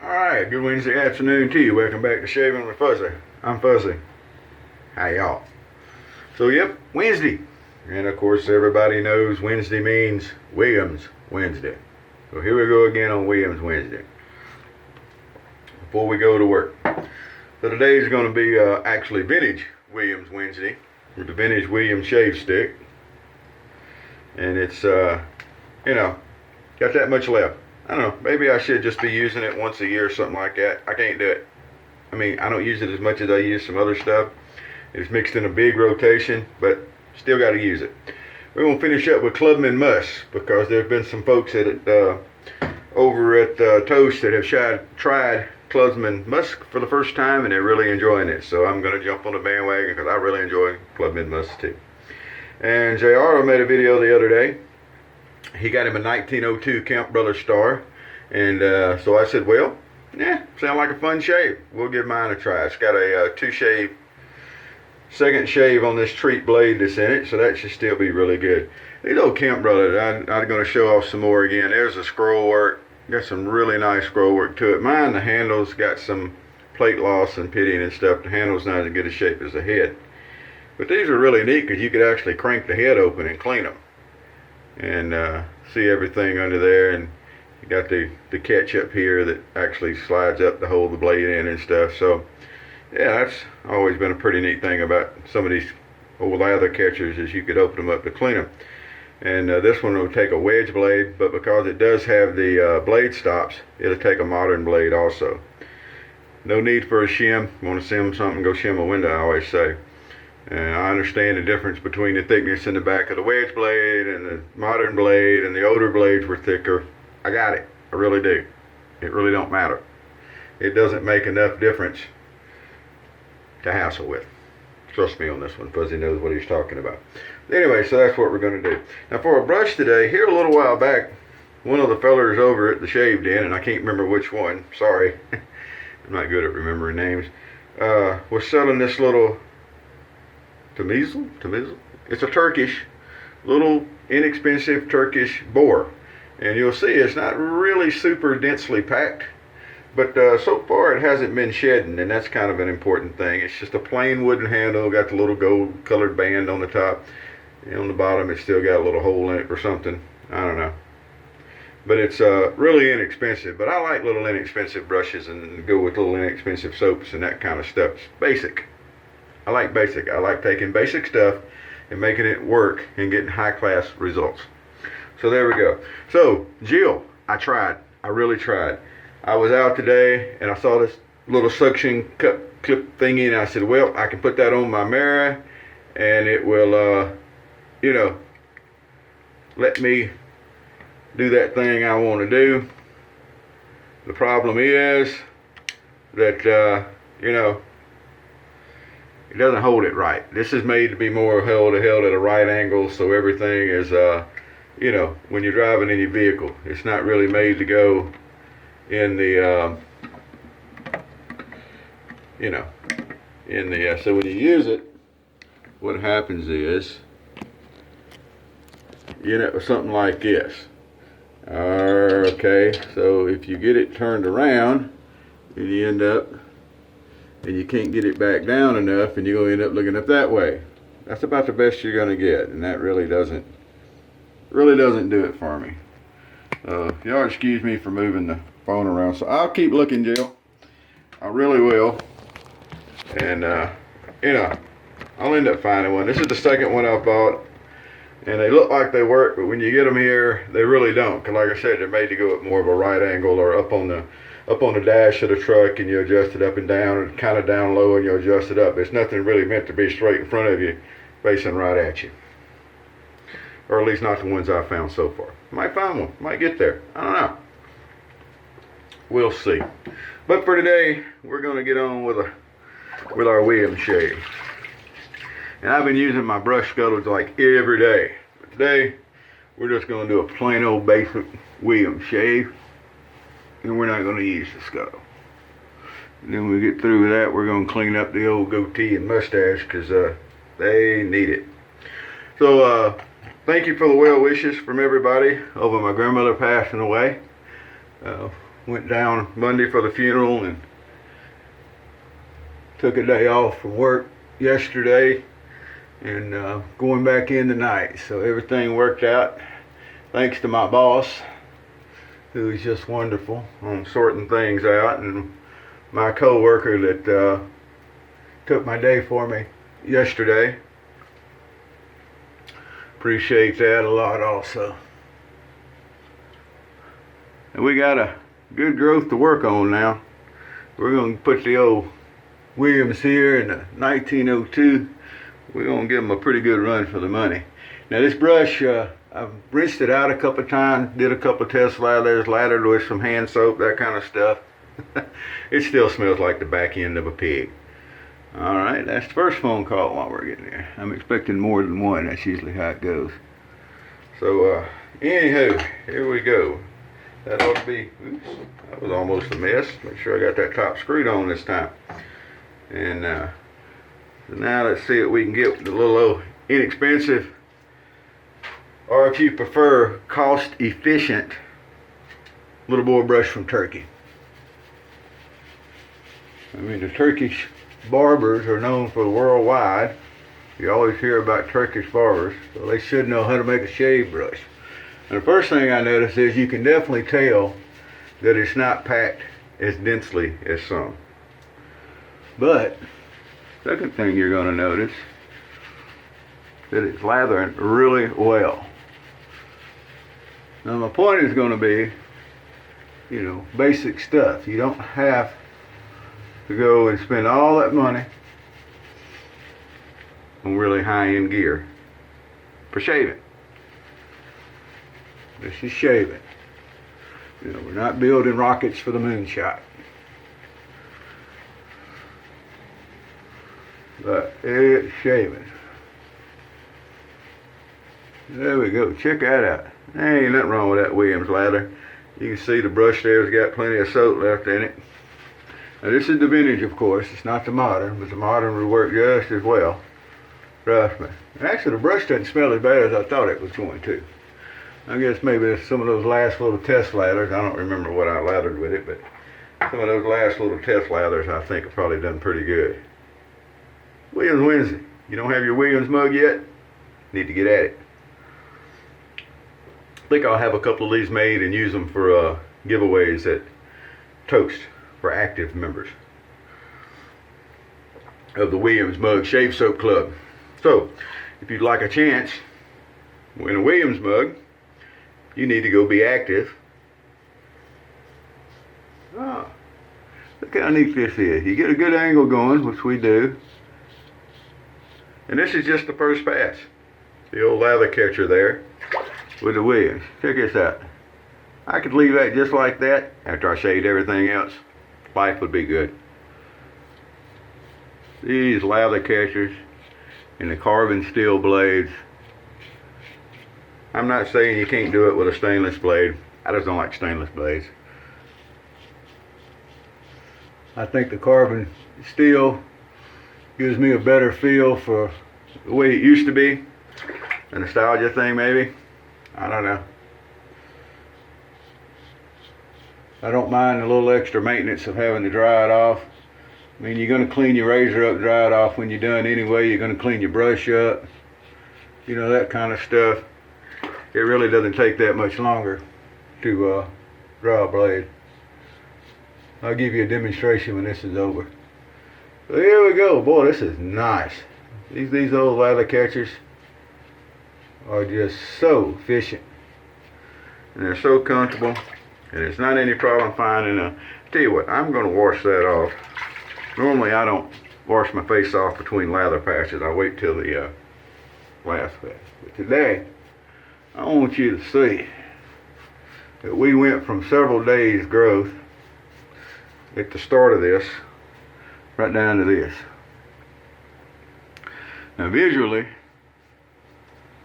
Alright, good Wednesday afternoon to you. Welcome back to Shaving with Fuzzy. I'm Fuzzy. How y'all? So, yep, Wednesday. And of course, everybody knows Wednesday means Williams Wednesday. So, here we go again on Williams Wednesday. Before we go to work. So, today is going to be actually Vintage Williams Wednesday with the Vintage Williams shave stick. And it's, got that much left. I don't know, maybe I should just be using it once a year or something like that. I can't do it. I mean, I don't use it as much as I use some other stuff. It's mixed in a big rotation, but still got to use it. We're going to finish up with Clubman Musk because there have been some folks over at Toast that have tried Clubman Musk for the first time, and they're really enjoying it. So I'm going to jump on the bandwagon because I really enjoy Clubman Musk too. And JR made a video the other day. He got him a 1902 Camp Brother Star, and so I said, well, yeah, sound like a fun shave. We'll give mine a try. It's got a second shave on this treat blade that's in it, so that should still be really good. These old Camp Brothers, I'm going to show off some more again. There's the scroll work. Got some really nice scroll work to it. Mine, the handle's got some plate loss and pitting and stuff. The handle's not as good a shape as the head. But these are really neat because you could actually crank the head open and clean them. And see everything under there, and you got the catch up here that actually slides up to hold the blade in and stuff. So yeah, that's always been a pretty neat thing about some of these old lather catchers, is you could open them up to clean them. And this one will take a wedge blade, but because it does have the blade stops, it'll take a modern blade also. No need for a shim. Want to shim something, go shim a window, I always say. And I understand the difference between the thickness in the back of the wedge blade and the modern blade, and the older blades were thicker. I got it. I really do. It really don't matter. It doesn't make enough difference to hassle with. Trust me on this one. Fuzzy knows what he's talking about. Anyway, so that's what we're going to do. Now for a brush today, here a little while back, one of the fellers over at the Shave Den, and I can't remember which one, sorry. I'm not good at remembering names, was selling this little Tamizel? It's a Turkish, little inexpensive Turkish boar. And you'll see it's not really super densely packed, but so far it hasn't been shedding, and that's kind of an important thing. It's just a plain wooden handle, got the little gold colored band on the top, and on the bottom it's still got a little hole in it or something. I don't know. But it's really inexpensive, but I like little inexpensive brushes and go with little inexpensive soaps and that kind of stuff. It's basic. I like basic. I like taking basic stuff and making it work and getting high class results. So there we go. So Jill, I tried. I really tried. I was out today and I saw this little suction cup clip thingy, and I said, well, I can put that on my mirror and it will, let me do that thing I want to do. The problem is that, it doesn't hold it right. This is made to be more held at a right angle, so everything is, when you're driving in your vehicle, it's not really made to go in the, so when you use it, what happens is, something like this. Okay, so if you get it turned around, and you end up, and you can't get it back down enough, and you're going to end up looking up that way. That's about the best you're going to get, and that really doesn't do it for me. Y'all excuse me for moving the phone around, so I'll keep looking, Jill. I really will. And I'll end up finding one. This is the second one I've bought, and they look like they work, but when you get them here, they really don't. Because like I said, they're made to go at more of a right angle, or up on the dash of the truck, and you adjust it up and down, or kind of down low, and you adjust it up. It's nothing really meant to be straight in front of you, facing right at you. Or at least not the ones I've found so far. Might find one, might get there. I don't know. We'll see. But for today, we're going to get on with our Williams shave. And I've been using my brush scullers like every day. But today, we're just going to do a plain old basic Williams shave. And we're not going to use the scuttle. And then when we get through with that, we're going to clean up the old goatee and mustache, because they need it. So thank you for the well wishes from everybody over my grandmother passing away. Went down Monday for the funeral and took a day off from work yesterday, and going back in tonight. So everything worked out thanks to my boss, who is just wonderful on sorting things out, and my co-worker that took my day for me yesterday. Appreciate that a lot also. And we got a good growth to work on now. We're going to put the old Williams here in the 1902. We're going to give them a pretty good run for the money. Now this brush, I've rinsed it out a couple of times, did a couple of test lathers, lathered with some hand soap, that kind of stuff. It still smells like the back end of a pig. Alright, that's the first phone call while we're getting there. I'm expecting more than one. That's usually how it goes. So, anywho, here we go. That ought to be, oops, that was almost a mess. Make sure I got that top screwed on this time. And so now let's see if we can get the little inexpensive, or if you prefer, cost efficient little boar brush from Turkey. I mean, the Turkish barbers are known for worldwide. You always hear about Turkish barbers, so they should know how to make a shave brush. And the first thing I notice is you can definitely tell that it's not packed as densely as some. But second thing you're going to notice that it's lathering really well. Now my point is going to be, you know, basic stuff. You don't have to go and spend all that money on really high-end gear for shaving. This is shaving. You know, we're not building rockets for the moonshot. But it's shaving. There we go. Check that out. There ain't nothing wrong with that Williams lather. You can see the brush there's got plenty of soap left in it. Now this is the vintage, of course. It's not the modern, but the modern will work just as well. Trust me. Actually, the brush doesn't smell as bad as I thought it was going to. I guess maybe some of those last little test lathers, I don't remember what I lathered with it, but some of those last little test lathers I think have probably done pretty good. Williams Wednesday. You don't have your Williams mug yet? Need to get at it. I think I'll have a couple of these made and use them for giveaways at Toast for active members of the Williams Mug Shave Soap Club. So, if you'd like a chance to win a Williams mug, you need to go be active. Ah, look how neat this is. You get a good angle going, which we do. And this is just the first pass. The old lather catcher there with the Williams. Check this out. I could leave that just like that after I shaved everything else. Life would be good. These lather catchers and the carbon steel blades. I'm not saying you can't do it with a stainless blade. I just don't like stainless blades. I think the carbon steel gives me a better feel for the way it used to be. A nostalgia thing maybe. I don't know. I don't mind a little extra maintenance of having to dry it off. I mean, you're going to clean your razor up, dry it off when you're done anyway. You're going to clean your brush up. You know, that kind of stuff. It really doesn't take that much longer to dry a blade. I'll give you a demonstration when this is over. So here we go. Boy, this is nice. These old lather catchers are just so efficient. And they're so comfortable. And it's not any problem finding a... Tell you what, I'm going to wash that off. Normally I don't wash my face off between lather passes. I wait till the last pass. But today, I want you to see that we went from several days growth at the start of this right down to this. Now visually,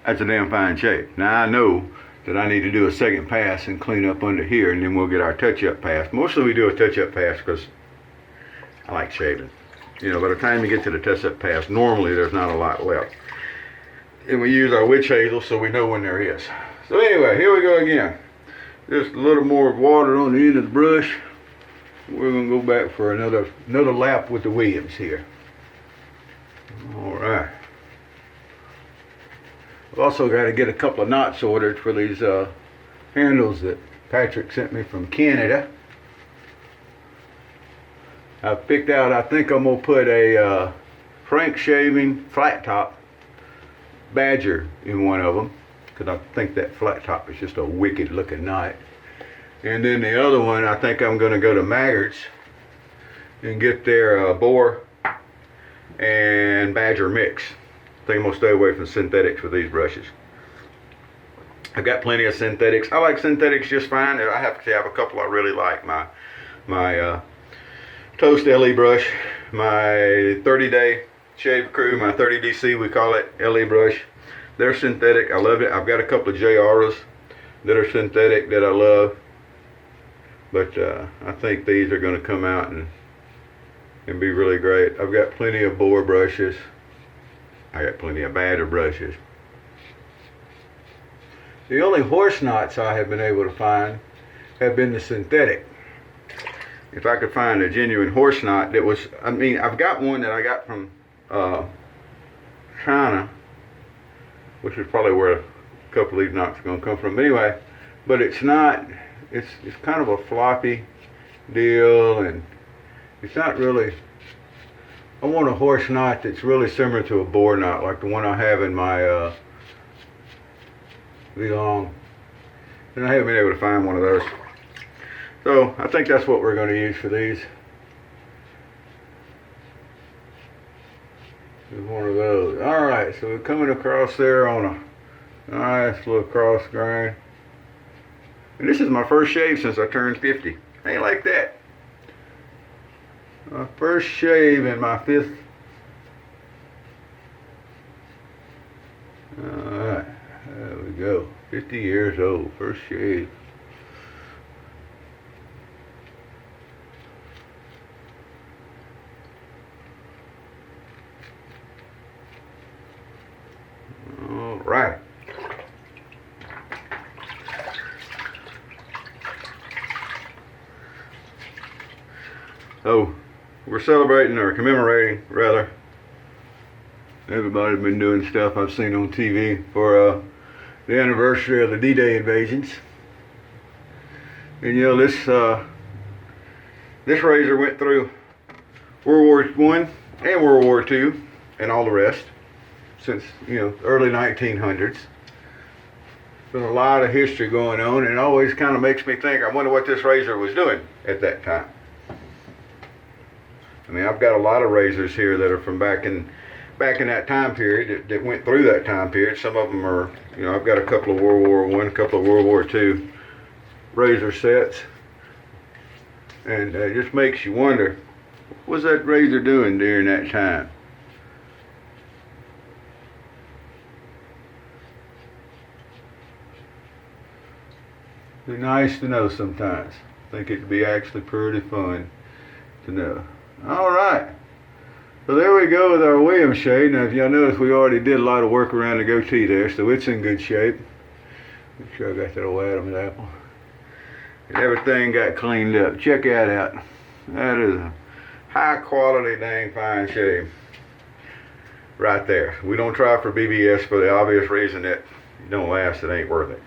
that's a damn fine shape. Now I know that I need to do a second pass and clean up under here, and then we'll get our touch-up pass. Mostly we do a touch-up pass because I like shaving. You know, by the time you get to the touch-up pass, normally there's not a lot left. And we use our witch hazel so we know when there is. So anyway, here we go again. Just a little more water on the end of the brush. We're gonna go back for another lap with the Williams here. All right. I've also got to get a couple of knots ordered for these handles that Patrick sent me from Canada. I've picked out, I think I'm gonna put a Frank shaving flat top Badger in one of them, because I think that flat top is just a wicked looking knot. And then the other one, I think I'm going to go to Maggart's and get their boar and Badger mix. I think I'm going to stay away from synthetics with these brushes. I've got plenty of synthetics. I like synthetics just fine. I have to have a couple I really like. My Toast LE brush, my 30-day Shave Crew, my 30DC, we call it, LE brush. They're synthetic. I love it. I've got a couple of JRs that are synthetic that I love. But I think these are going to come out and be really great. I've got plenty of boar brushes. I got plenty of Badger brushes. The only horse knots I have been able to find have been the synthetic. If I could find a genuine horse knot that was, I mean, I've got one that I got from China, which is probably where a couple of these knots are going to come from. But anyway, but it's not, it's kind of a floppy deal, and it's not really, I want a horse knot that's really similar to a boar knot, like the one I have in my V-long, and I haven't been able to find one of those. So I think that's what we're going to use for these. Is one of those. Alright, so we're coming across there on a nice little cross grain. And this is my first shave since I turned 50. Ain't like that. My first shave in my 5th. Alright, there we go. 50 years old, first shave. Right. So we're celebrating, or commemorating rather. Everybody's been doing stuff I've seen on TV for the anniversary of the D-Day invasions. And you know, this razor went through World War I and World War II and all the rest. Since, you know, early 1900s. There's a lot of history going on, and it always kind of makes me think, I wonder what this razor was doing at that time. I mean, I've got a lot of razors here that are from back in that time period, that went through that time period. Some of them are, you know, I've got a couple of World War I, a couple of World War II razor sets. And it just makes you wonder, what was that razor doing during that time? Be nice to know sometimes. I think it could be actually pretty fun to know. Alright. So there we go with our Williams shade. Now if y'all notice, we already did a lot of work around the goatee there, so it's in good shape. Make sure I got that old Adam's apple. And everything got cleaned up. Check that out. That is a high quality, dang fine shave. Right there. We don't try for BBS for the obvious reason that you don't last, it ain't worth it.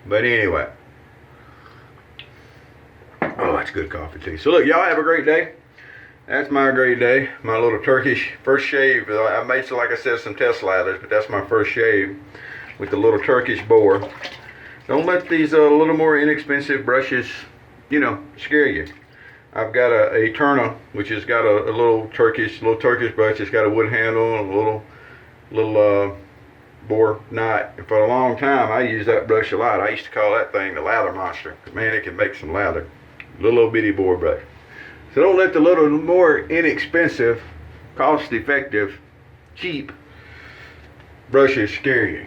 But anyway, oh, that's good coffee tea. So look, y'all have a great day. That's my great day. My little Turkish first shave. I made, like I said, some test lathers, but that's my first shave with the little Turkish boar. Don't let these little more inexpensive brushes, you know, scare you. I've got a Eterna, which has got a little Turkish brush. It's got a wood handle and a little boar knot. And for a long time I used that brush a lot. I used to call that thing the lather monster. Man, it can make some lather. Little bitty boar brush. So don't let the little more inexpensive, cost effective, cheap brushes scare you.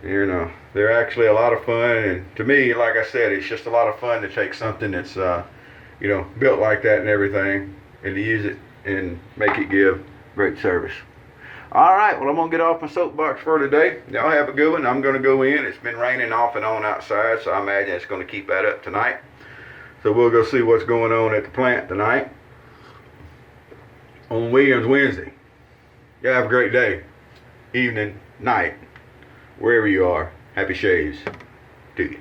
You know, they're actually a lot of fun, and to me, like I said, it's just a lot of fun to take something that's you know, built like that and everything, and to use it and make it give great service. All right, well, I'm going to get off my soapbox for today. Y'all have a good one. I'm going to go in. It's been raining off and on outside, so I imagine it's going to keep that up tonight. So we'll go see what's going on at the plant tonight on Williams Wednesday. Y'all have a great day, evening, night, wherever you are. Happy shaves to you.